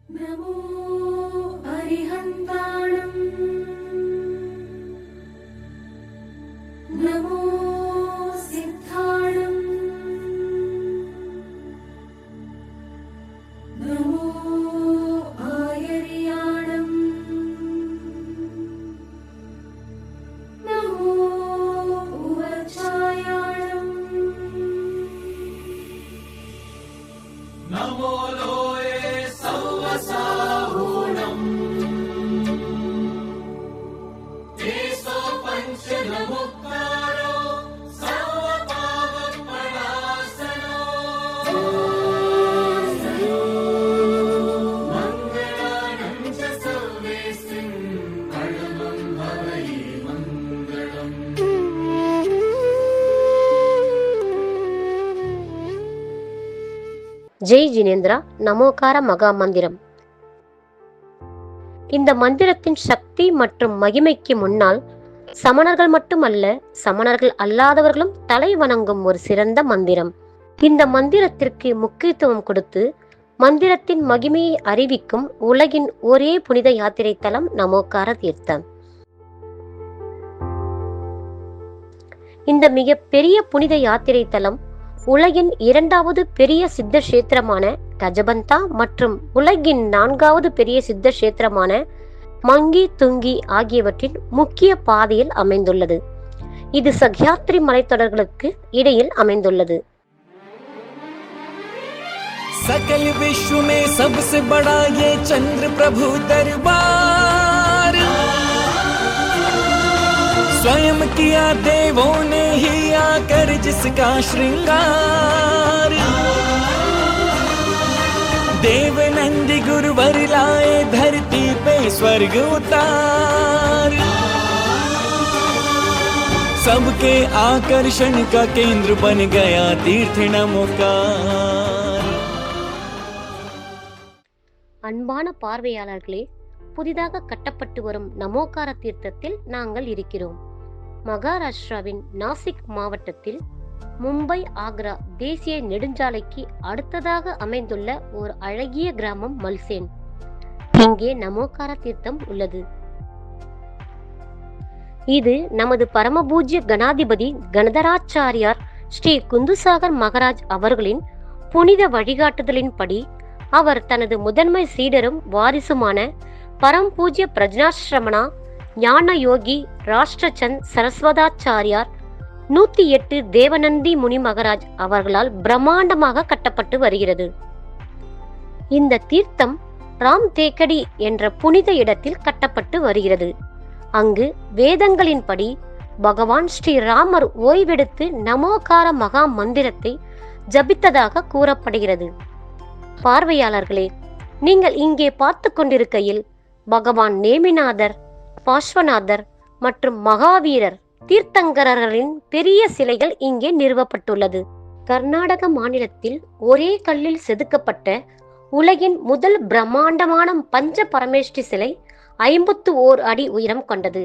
நமோ அரிஹந்தாணம் நமோ சித்தாணம் நமோ ஆயரியாணம் நமோ உவச்சாயாணம் நமோ லோயே சௌவசாஹூணம் தேசோ பஞ்சநமுக்காரோ சர்வபாவப்பணாசனோ மங்களானம் ச சர்வேஸ்மின் பரமம் ஹவை மங்களம். ஜெய் ஜினேந்திரா நமோகார மகா மந்திரம். இந்த மந்திரத்தின் சக்தி மற்றும் மகிமைக்கு முன்னால் சமணர்கள் மட்டுமல்ல, சமணர்கள் அல்லாதவர்களும் தலை வணங்கும் ஒரு சிறந்த மந்திரம். இந்த மந்திரத்திற்கு முக்கியத்துவம் கொடுத்து மந்திரத்தின் மகிமையை அறிவிக்கும் உலகின் ஒரே புனித யாத்திரை தலம் நமோகார தீர்த்தம். இந்த மிக பெரிய புனித யாத்திரை தலம் உலகின் இரண்டாவது பெரிய சித்த கஷேத்திரமான கஜபந்தா மற்றும் உலகின் நான்காவது பெரிய சித்த கஷேத்திரமான மங்கி துங்கி ஆகியவற்றின் முக்கிய பாதையில் அமைந்துள்ளது. இது சஹ்யாத்ரி மலைத்தொடர்களுக்கு இடையில் அமைந்துள்ளது. सकल विश्व में सबसे बड़ा ये चंद्र प्रभु दरबार, स्वयं किया देवों ने ही आकर जिसका श्रृंगार। देव नंदी गुरुवर लाए धरती पे स्वर्ग उतार, सबके आकर्षण का केंद्र बन गया तीर्थ नमोकार। அன்பான பார்வையாளர்களே, புதிதாக கட்டப்பட்டு வரும் நமோகார தீர்த்தத்தில் நாங்கள் இருக்கிறோம். மகாராஷ்டிராவின் நாசிக் மாவட்டத்தில் மும்பை ஆக்ரா தேசிய நெடுஞ்சாலைக்கு அடுத்ததாக அமைந்துள்ள ஒரு அழகிய கிராமம் மல்சேன். இங்கே நமோகார தீர்த்தம் உள்ளது. இது நமது பரமபூஜ்ய கணாதிபதி கணதராச்சாரியார் ஸ்ரீ குந்துசாகர் மகாராஜ் அவர்களின் புனித வழிகாட்டுதலின்படி அவர் தனது முதன்மை சீடரும் வாரிசுமான பரம்பூஜ்ய பிரஜ்னாஸ்ரமணா ஞான யோகி ராஷ்டிரச்சந்த் சரஸ்வதாச்சாரியார் 108 தேவநந்தி முனி மகாராஜ் அவர்களால் பிரம்மாண்டமாக கட்டப்பட்டு வருகிறது. இந்த தீர்த்தம் ராம் தேக்கடி என்ற புனித இடத்தில் கட்டப்பட்டு வருகிறது. அங்கு வேதங்களின்படி பகவான் ஸ்ரீ ராமர் ஓய்வெடுத்து நமோகார மகா மந்திரத்தை ஜபித்ததாக கூறப்படுகிறது. பார்வையாளர்களே, நீங்கள் இங்கே பார்த்து கொண்டிருக்கையில் பகவான் நேமிநாதர், பார்ஷ்வநாதர் மற்றும் மகாவீரர் தீர்த்தங்கரரின் பெரிய சிலைகள் இங்கே நிறுவப்பட்டுள்ளது. கர்நாடக மாநிலத்தில் ஒரே கல்லில் செதுக்கப்பட்ட உலகின் முதல் பிரம்மாண்டமான பஞ்ச பரமேஷ்டி சிலை 51 அடி உயரம் கொண்டது.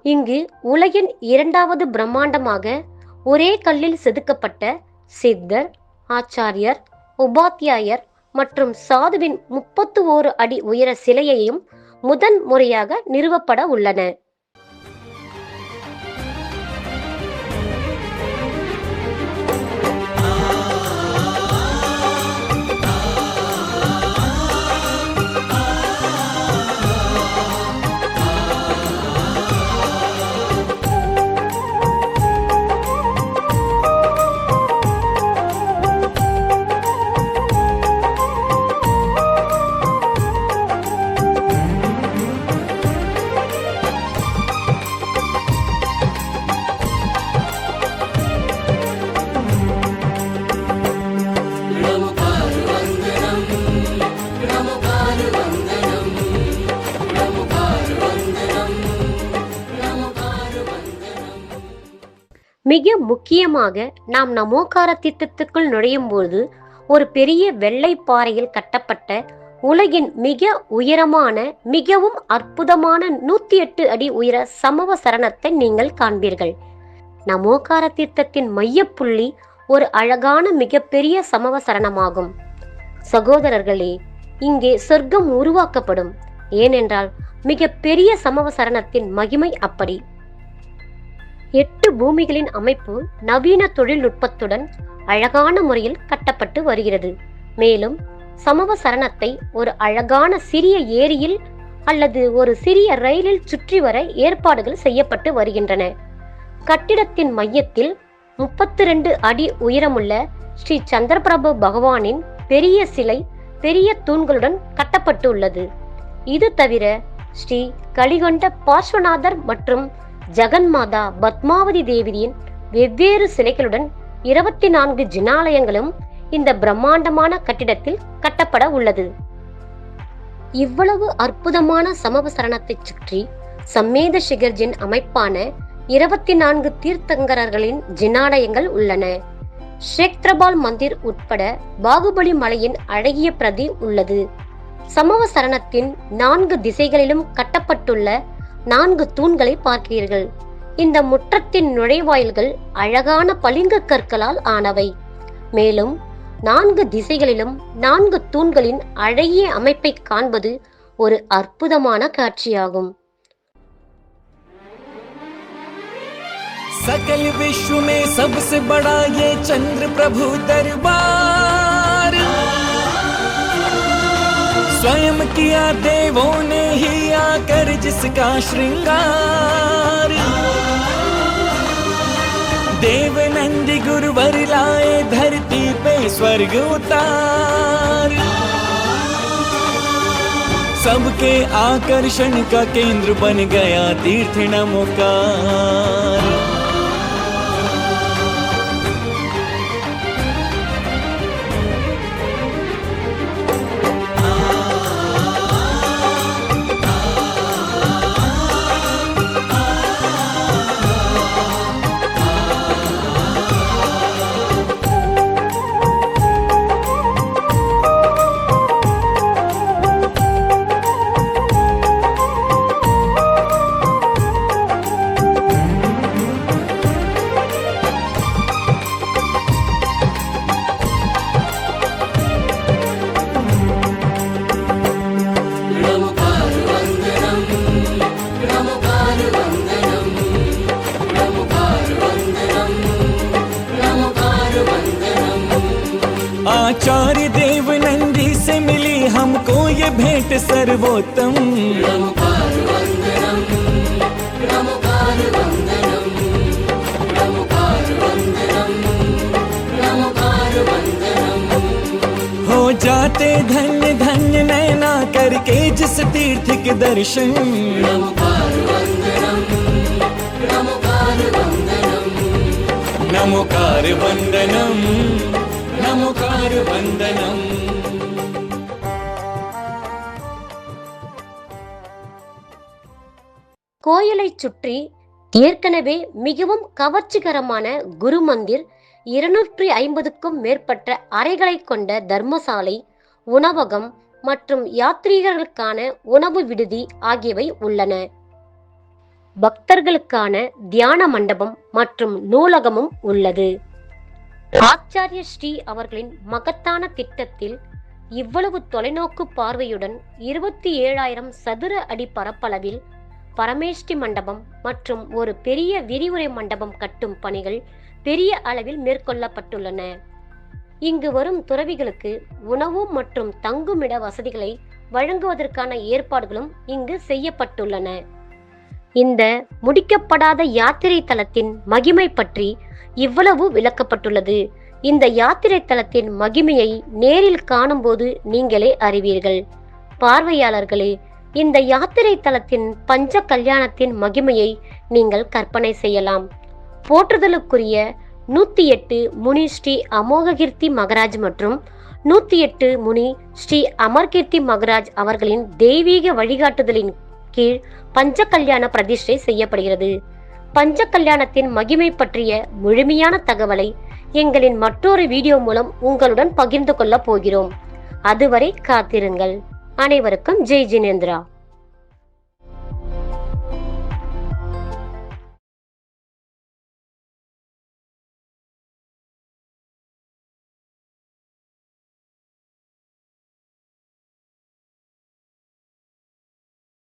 இங்கு உலகின் இரண்டாவது பிரம்மாண்டமாக ஒரே கல்லில் செதுக்கப்பட்ட சித்தர், ஆச்சாரியர், உபாத்தியாயர் மற்றும் சாதுவின் 31 அடி உயர சிலையையும் முதன் முறையாக நிறுவப்பட உள்ளன. மிக முக்கியமாக நாம் நமோகார தீர்த்தத்துக்குள் நுழையும் போது ஒரு பெரிய வெள்ளை பாறையில் கட்டப்பட்ட உலகின் மிக உயரமான மிகவும் அற்புதமான 108 அடி உயர சமவ சரணத்தை நீங்கள் காண்பீர்கள். நமோகார தீர்த்தத்தின் மையப்புள்ளி ஒரு அழகான மிகப்பெரிய சமவ சரணமாகும். சகோதரர்களே, இங்கே சொர்க்கம் உருவாக்கப்படும். ஏனென்றால் மிக பெரிய சமவ சரணத்தின் மகிமை அப்படி. 8 பூமிகளின் அமைப்பு நவீன தொழில்நுட்பத்துடன் அழகான முறையில் கட்டப்பட்டு வருகிறது. மேலும் சமவ சரணத்தை ஒரு அழகான சிறிய ஏரியில் அல்லது ஒரு சிறிய ரயிலில் சுற்றி வர ஏற்பாடுகள் செய்யப்பட்டு வருகின்றன. கட்டிடத்தின் மையத்தில் 32 அடி உயரமுள்ள ஸ்ரீ சந்திரபிரபு பகவானின் பெரிய சிலை பெரிய தூண்களுடன் கட்டப்பட்டு உள்ளது. இது தவிர ஸ்ரீ கலிகொண்ட பார்ஸ்வநாதர் மற்றும் ஜெகன்மாதா பத்மாவதி தேவியின் வெவ்வேறு சிலைகளுடன் 24 ஜினாலயங்களும் இந்த பிரம்மாண்டமான கட்டிடத்தில் கட்டப்பட உள்ளது. இவ்வளவு அற்புதமான சமவ சரணத்தை சுற்றி சம்மேத சிகர்ஜின் அமைப்பான 24 தீர்த்தங்கரர்களின் ஜினாலயங்கள் உள்ளன. ஷேக்திரபால் மந்திர் உட்பட பாகுபலி மலையின் அழகிய பிரதி உள்ளது. சமவ சரணத்தின் 4 திசைகளிலும் கட்டப்பட்டுள்ள 4 தூண்களை பார்க்கிறீர்கள். இந்த முற்றத்தின் நுழைவாயில்கள் அழகான பளிங்கு கற்களால் ஆனவை. மேலும் 4 திசைகளிலும் 4 தூண்களின் அழகிய அமைப்பை காண்பது ஒரு அற்புதமான காட்சியாகும். सकल विश्व में सबसे बड़ा ये चंद्र प्रभु दरबार, स्वयं किया देवों ने ही आकर जिसका श्रृंगार। देव नंदी गुरुवर लाए धरती पे स्वर्ग उतार, सबके आकर्षण का केंद्र बन गया तीर्थ नमोकार। आचार्य देव नंदी से मिली हमको ये भेंट सर्वोत्तम। हो जाते धन्य धन्य नैना करके जिस तीर्थ के दर्शन। नमोकार वंदनम, नमोकार वंदनम। கோயிலை சுற்றி ஏற்கனவே மிகவும் கவர்ச்சிகரமான குரு மந்திர், 250க்கும் மேற்பட்ட அறைகளை கொண்ட தர்மசாலை, உணவகம் மற்றும் யாத்ரீகர்களுக்கான உணவு விடுதி ஆகியவை உள்ளன. பக்தர்களுக்கான தியான மண்டபம் மற்றும் நூலகமும் உள்ளது. ஆச்சாரிய ஸ்ரீ அவர்களின் மகத்தான திட்டத்தில் இவ்வளவு தொலைநோக்கு பார்வையுடன் 27,000 சதுர அடி பரப்பளவில் பரமேஷ்டி மண்டபம் மற்றும் ஒரு பெரிய விரிவுரை மண்டபம் கட்டும் பணிகள் பெரிய அளவில் மேற்கொள்ளப்பட்டுள்ளன. இங்கு வரும் துறவிகளுக்கு உணவு மற்றும் தங்குமிட வசதிகளை வழங்குவதற்கான ஏற்பாடுகளும் இங்கு செய்யப்பட்டுள்ளன. இந்த முடிக்கப்படாத யாத்திரை தலத்தின் மகிமை பற்றி இவ்வளவு விளக்கப்பட்டுள்ளது. இந்த யாத்திரை தலத்தின் மகிமையை நேரில் காணும்போது நீங்களே அறிவீர்கள். பார்வையாளர்களே, இந்த யாத்திரை தலத்தின் பஞ்ச கல்யாணத்தின் மகிமையை நீங்கள் கற்பனை செய்யலாம். போற்றுதலுக்குரிய 108 முனி ஸ்ரீ அமோககீர்த்தி மகராஜ் மற்றும் 108 முனி ஸ்ரீ அமர்கீர்த்தி மகராஜ் அவர்களின் தெய்வீக வழிகாட்டுதலின் கீழ் பஞ்ச கல்யாண பிரதிஷ்டை செய்யப்படுகிறது. பஞ்ச கல்யாணத்தின் மகிமை பற்றிய முழுமையான தகவலை எங்களின் மற்றொரு வீடியோ மூலம் உங்களுடன் பகிர்ந்து கொள்ள போகிறோம். அதுவரை காத்திருங்கள். அனைவருக்கும் ஜெய் ஜினேந்திரா.